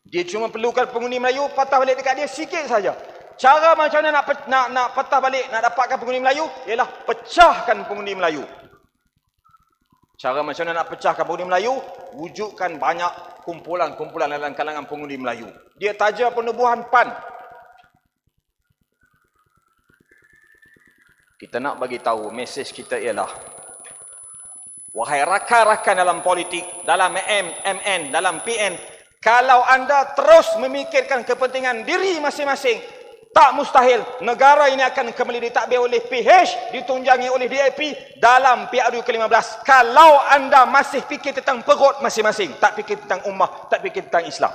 Dia cuma perlukan pengundi Melayu patah balik dekat dia sikit saja. Cara macam mana nak patah balik, nak dapatkan pengundi Melayu, ialah pecahkan pengundi Melayu. Cara macam mana nak pecahkan pengundi Melayu? Wujudkan banyak kumpulan-kumpulan dalam kalangan pengundi Melayu. Dia taja penubuhan PAN. Kita nak bagi tahu, mesej kita ialah, wahai rakan-rakan dalam politik, dalam MN, dalam PN, kalau anda terus memikirkan kepentingan diri masing-masing, tak mustahil negara ini akan kembali ditadbir oleh PH, ditunjangi oleh DAP dalam PRU ke-15. Kalau anda masih fikir tentang perut masing-masing, tak fikir tentang ummah, tak fikir tentang Islam.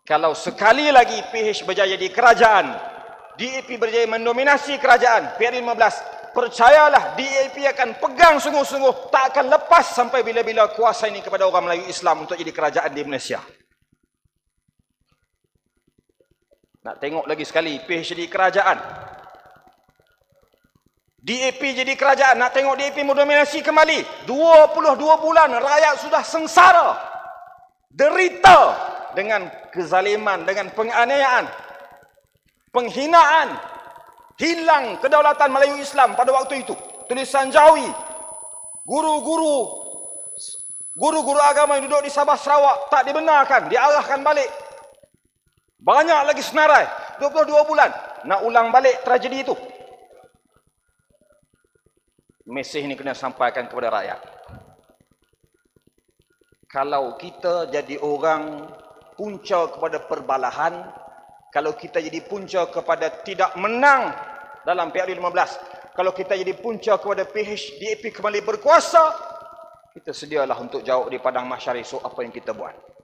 Kalau sekali lagi PH berjaya di kerajaan, DAP berjaya mendominasi kerajaan PRU 15, percayalah DAP akan pegang sungguh-sungguh, tak akan lepas sampai bila-bila kuasa ini kepada orang Melayu Islam untuk jadi kerajaan di Malaysia. Nak tengok lagi sekali PH jadi kerajaan, DAP jadi kerajaan, nak tengok DAP mendominasi kembali. 22 bulan rakyat sudah sengsara, derita dengan kezaliman, dengan penganiayaan, penghinaan, hilang kedaulatan Melayu Islam pada waktu itu. Tulisan Jawi, guru-guru agama yang duduk di Sabah Sarawak tak dibenarkan, diarahkan balik. Banyak lagi senarai, 22 bulan nak ulang balik tragedi itu. Mesej ini kena sampaikan kepada rakyat. Kalau kita jadi orang punca kepada perbalahan, kalau kita jadi punca kepada tidak menang dalam PRU 15, kalau kita jadi punca kepada PH DAP kembali berkuasa, kita sedialah untuk jawab di padang mahsyar esok apa yang kita buat.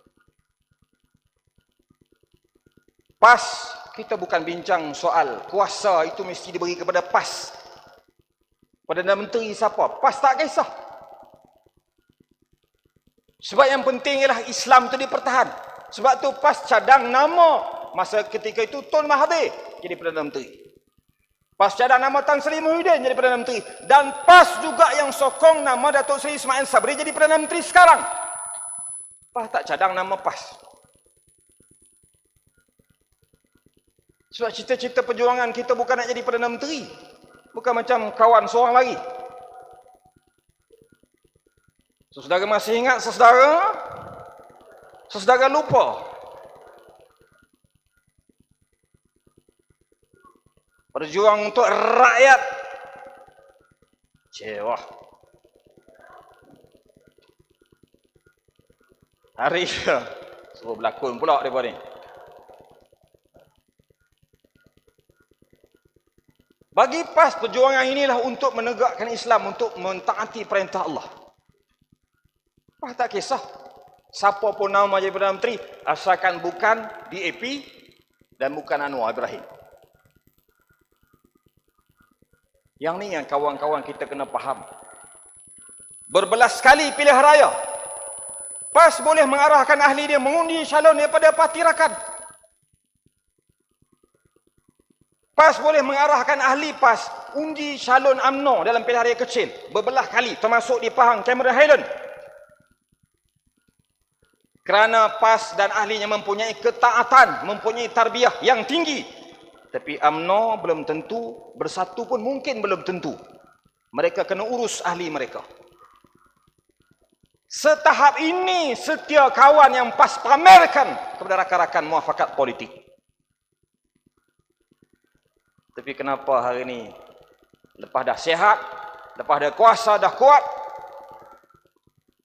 PAS, kita bukan bincang soal kuasa itu mesti diberi kepada PAS. Perdana Menteri siapa? PAS tak kisah. Sebab yang penting ialah Islam itu dipertahan. Sebab tu PAS cadang nama masa ketika itu Tun Mahathir jadi Perdana Menteri. PAS cadang nama Tan Sri Muhyiddin jadi Perdana Menteri. Dan PAS juga yang sokong nama Datuk Seri Ismail Sabri jadi Perdana Menteri sekarang. PAS tak cadang nama PAS. Sebab cita-cita perjuangan kita bukan nak jadi Perdana Menteri. Bukan macam kawan seorang lagi. Saudara masih ingat saudara? Saudara lupa. Berjuang untuk rakyat. Cewah. Hari suruh berlakon pula daripada ni. Bagi PAS, perjuangan inilah untuk menegakkan Islam, untuk mentaati perintah Allah. PAS tak kisah siapa pun nama jadi Perdana Menteri, asalkan bukan DAP dan bukan Anwar Ibrahim. Yang ni yang kawan-kawan kita kena faham. Berbelas kali pilihan raya, PAS boleh mengarahkan ahli dia mengundi calon daripada parti rakan. PAS boleh mengarahkan ahli PAS undi calon UMNO dalam pilihan raya kecil berbelah kali, termasuk di Pahang Cameron Highland. Kerana PAS dan ahlinya mempunyai ketaatan, mempunyai tarbiyah yang tinggi. Tapi UMNO belum tentu, Bersatu pun mungkin belum tentu. Mereka kena urus ahli mereka. Setahap ini setia kawan yang PAS pamerkan kepada rakan-rakan muafakat politik. Tapi kenapa hari ini lepas dah sihat, lepas dah kuasa, dah kuat,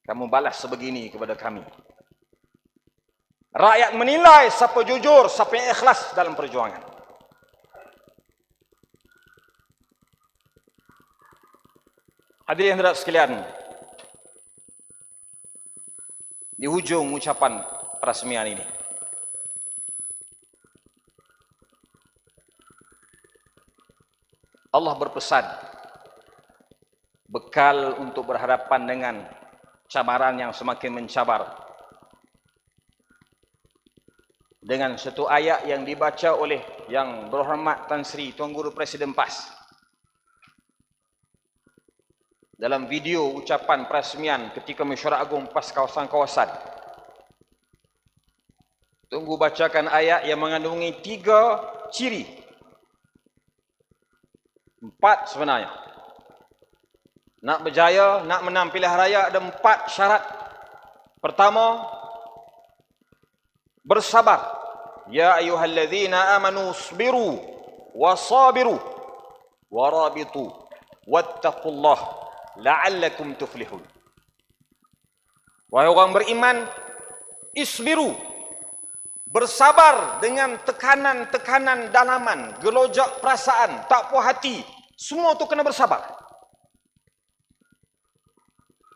kamu balas sebegini kepada kami? Rakyat menilai siapa jujur, siapa yang ikhlas dalam perjuangan. Hadirin hadirat sekalian, di hujung ucapan peresmian ini, Allah berpesan bekal untuk berhadapan dengan cabaran yang semakin mencabar dengan satu ayat yang dibaca oleh Yang Berhormat Tan Sri Tuan Guru Presiden PAS dalam video ucapan peresmian ketika Mesyuarat Agung PAS kawasan-kawasan. Tunggu bacakan ayat yang mengandungi 3 ciri, 4 sebenarnya. Nak berjaya, nak menang pilihan raya ada 4 syarat. Pertama, bersabar. Ya ayyuhallazina amanu sabiru wasabiru warabitu wattaqullah la'allakum tuflihun. Wahai orang beriman, isbiru, bersabar dengan tekanan-tekanan dalaman, gelojak perasaan, tak puas hati, semua tu kena bersabar.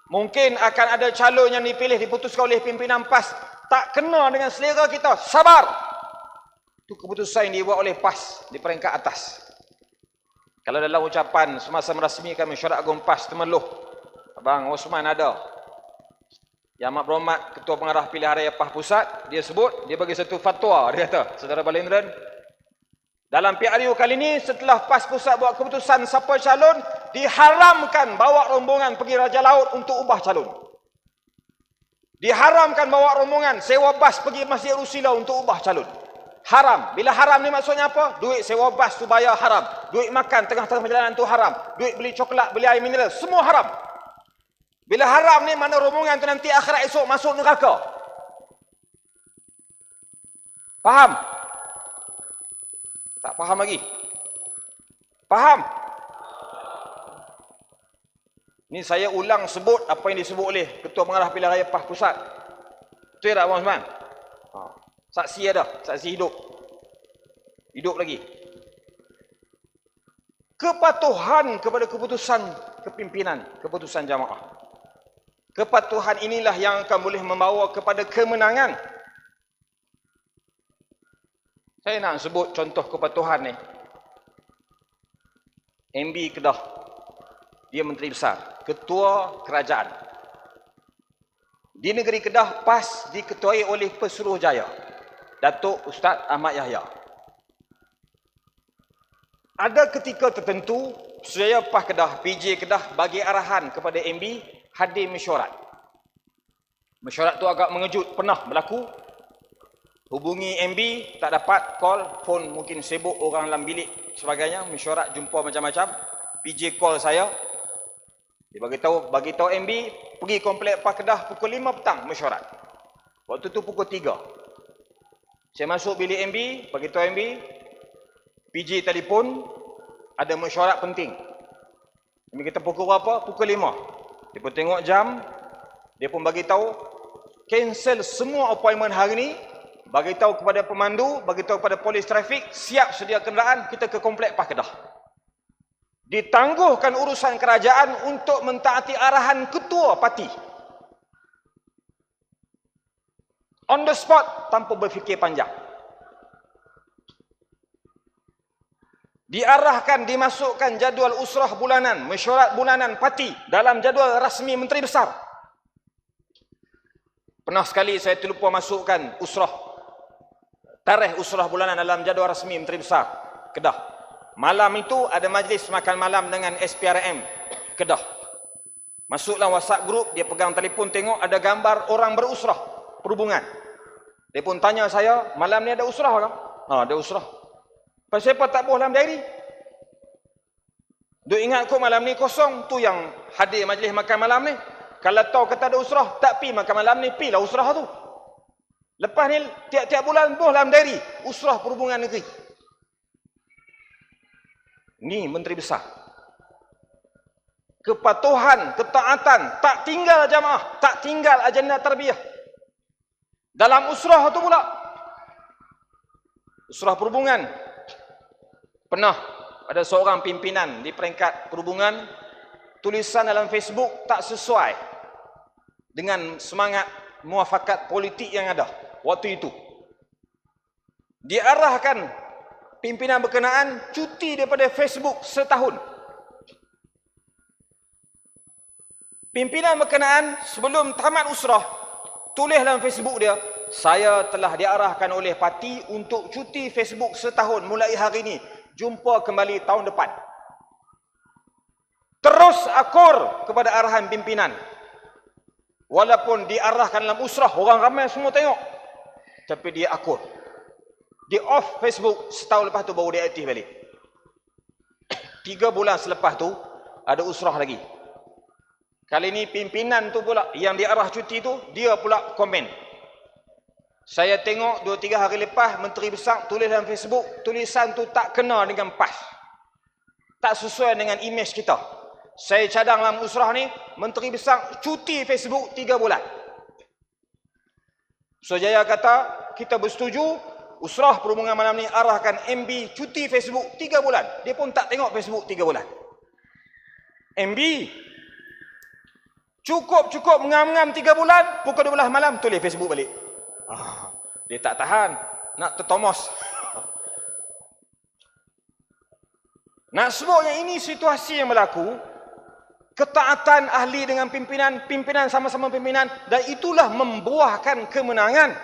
Mungkin akan ada calon yang dipilih, diputuskan oleh pimpinan PAS, tak kena dengan selera kita, sabar. Itu keputusan yang dibuat oleh PAS di peringkat atas. Kalau dalam ucapan semasa merasmikan Mesyuarat Agung PAS Temeloh, Abang Osman ada, Yang Amat Berhormat Ketua Pengarah Pilihan Raya PAS Pusat, dia sebut, dia bagi satu fatwa, dia kata, Saudara Balendran, dalam PRU kali ini setelah PAS Pusat buat keputusan siapa calon, diharamkan bawa rombongan pergi Raja Laut untuk ubah calon. Diharamkan bawa rombongan sewa bas pergi Masjid Rusila untuk ubah calon. Haram. Bila haram ni maksudnya apa? Duit sewa bas tu bayar haram. Duit makan tengah-tengah perjalanan tu haram. Duit beli coklat, beli air mineral, semua haram. Bila haram ni mana rombongan tu nanti akhirat esok masuk neraka. Faham? Tak faham lagi? Faham? Ni saya ulang sebut apa yang disebut oleh Ketua Pengarah Pilihan Raya PAS Pusat. Betul tak Abang Osman? Saksi ada, saksi hidup. Hidup lagi. Kepatuhan kepada keputusan kepimpinan, keputusan jamaah. Kepatuhan inilah yang akan boleh membawa kepada kemenangan. Saya nak sebut contoh kepatuhan ni. MB Kedah, dia Menteri Besar, Ketua Kerajaan. Di negeri Kedah, PAS diketuai oleh Pesuruhjaya, Datuk Ustaz Ahmad Yahya. Ada ketika tertentu, Pesuruhjaya PAS Kedah, PJ Kedah bagi arahan kepada MB hadir mesyuarat. Mesyuarat tu agak mengejut, pernah berlaku. Hubungi MB, tak dapat, call, phone mungkin sibuk, orang dalam bilik sebagainya, mesyuarat jumpa macam-macam. PJ call saya, dia bagi tahu MB, pergi komplek PAS Kedah pukul 5 petang mesyuarat. Waktu tu pukul 3. Saya masuk bilik MB, bagi tahu MB, PJ telefon, ada mesyuarat penting. MB kata pukul berapa? Pukul 5. Dia pun tengok jam, dia pun bagi tahu, cancel semua appointment hari ni, bagi tahu kepada pemandu, bagi tahu kepada polis trafik, siap sedia kenderaan, kita ke komplek PAS Kedah. Ditangguhkan urusan kerajaan untuk mentaati arahan ketua parti. On the spot, tanpa berfikir panjang. Diarahkan, dimasukkan jadual usrah bulanan, mesyuarat bulanan parti dalam jadual rasmi Menteri Besar. Pernah sekali saya terlupa masukkan usrah, tarikh usrah bulanan dalam jadual rasmi Menteri Besar Kedah. Malam itu ada majlis makan malam dengan SPRM Kedah. Masuklah WhatsApp group, dia pegang telefon tengok ada gambar orang berusrah perhubungan. Dia pun tanya saya, malam ni ada usrah ke? Ada usrah. Pasal apa tak boleh dalam diary? Duk ingat kok malam ni kosong, tu yang hadir majlis makan malam ni. Kalau tahu kata ada usrah, tak pi makan malam ni, pi lah usrah tu. Lepas ni tiap-tiap bulan boh dalam diary usrah perhubungan negeri. Ni Menteri Besar. Kepatuhan, ketaatan, tak tinggal jamaah, tak tinggal agenda tarbiyah. Dalam usrah tu pula, usrah perhubungan, pernah ada seorang pimpinan di peringkat perhubungan tulisan dalam Facebook tak sesuai dengan semangat muafakat politik yang ada waktu itu. Diarahkan pimpinan berkenaan cuti daripada Facebook setahun. Pimpinan berkenaan sebelum tamat usrah tulis dalam Facebook dia, saya telah diarahkan oleh parti untuk cuti Facebook setahun mulai hari ini. Jumpa kembali tahun depan. Terus akur kepada arahan pimpinan. Walaupun diarahkan dalam usrah, orang ramai semua tengok. Tapi dia akur. Dia off Facebook, setahun lepas tu baru dia aktif balik. 3 bulan selepas tu, ada usrah lagi. Kali ni pimpinan tu pula, yang diarah cuti tu, dia pula komen. Saya tengok 2-3 hari lepas, Menteri Besar tulis dalam Facebook, tulisan tu tak kena dengan PAS. Tak sesuai dengan imej kita. Saya cadang dalam usrah ni, Menteri Besar cuti Facebook 3 bulan. Sojaya kata, kita bersetuju, usrah perhubungan malam ni arahkan MB cuti Facebook 3 bulan. Dia pun tak tengok Facebook 3 bulan. MB, cukup mengam-ngam 3 bulan, pukul 12 malam tulis Facebook balik. Dia tak tahan, nak tertomos. Nak sebutnya ini situasi yang berlaku, ketaatan ahli dengan pimpinan, pimpinan sama-sama pimpinan, dan itulah membuahkan kemenangan.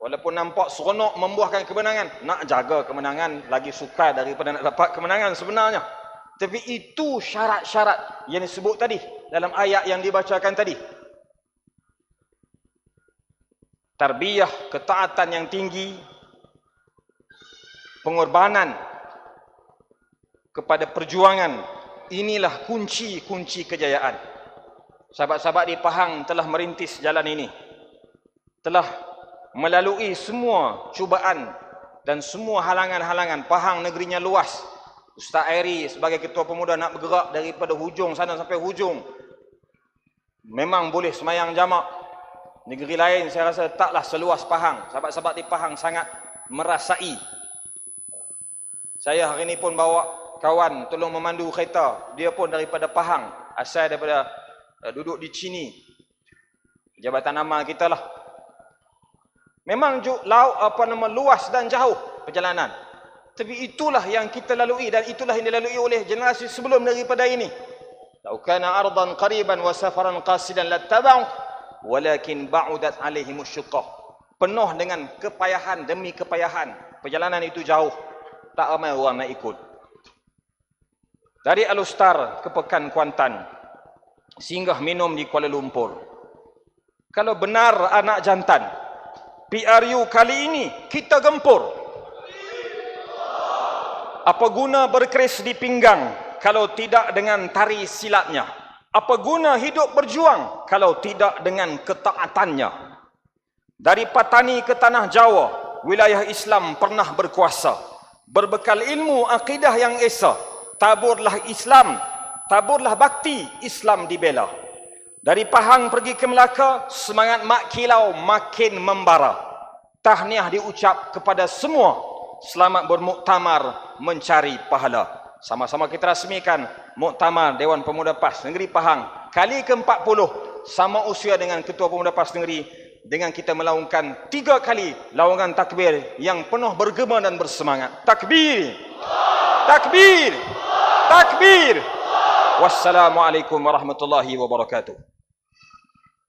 Walaupun nampak seronok membuahkan kemenangan, nak jaga kemenangan lagi sukar daripada nak dapat kemenangan sebenarnya. Tapi itu syarat-syarat yang disebut tadi dalam ayat yang dibacakan tadi. Tarbiyah, ketaatan yang tinggi, pengorbanan kepada perjuangan, inilah kunci-kunci kejayaan. Sahabat-sahabat di Pahang telah merintis jalan ini. Telah melalui semua cubaan dan semua halangan-halangan. Pahang negerinya luas. Ustaz Airi sebagai ketua pemuda nak bergerak daripada hujung sana sampai hujung. Memang boleh semayang jamak. Negeri lain saya rasa taklah seluas Pahang. Sahabat-sahabat di Pahang sangat merasai. Saya hari ini pun bawa kawan tolong memandu kereta. Dia pun daripada Pahang. Asal daripada duduk di Chini. Jabatan amal kita lah. Memang luas dan jauh perjalanan. Tapi itulah yang kita lalui dan itulah yang dilalui oleh generasi sebelum daripada ini. Lau kana ardan qariban wa safaran qasidan lattaba'uk walakin ba'udat alaihimus syuqqah. Penuh dengan kepayahan demi kepayahan. Perjalanan itu jauh. Tak ramai orang nak ikut. Dari Alustar ke Pekan Kuantan, singgah minum di Kuala Lumpur. Kalau benar anak jantan, PRU kali ini kita gempur. Apa guna berkeris di pinggang kalau tidak dengan tari silatnya? Apa guna hidup berjuang kalau tidak dengan ketaatannya? Dari Patani ke Tanah Jawa, wilayah Islam pernah berkuasa. Berbekal ilmu akidah yang esa, taburlah Islam, taburlah bakti, Islam dibela. Dari Pahang pergi ke Melaka, semangat Mak Kilau makin membara. Tahniah diucap kepada semua, selamat bermuktamar mencari pahala. Sama-sama kita rasmikan Muktamar Dewan Pemuda PAS Negeri Pahang kali ke-40 sama usia dengan Ketua Pemuda PAS Negeri, dengan kita melaungkan 3 kali laungan takbir yang penuh bergema dan bersemangat. Takbir! Takbir! Takbir! Wassalamualaikum warahmatullahi wabarakatuh.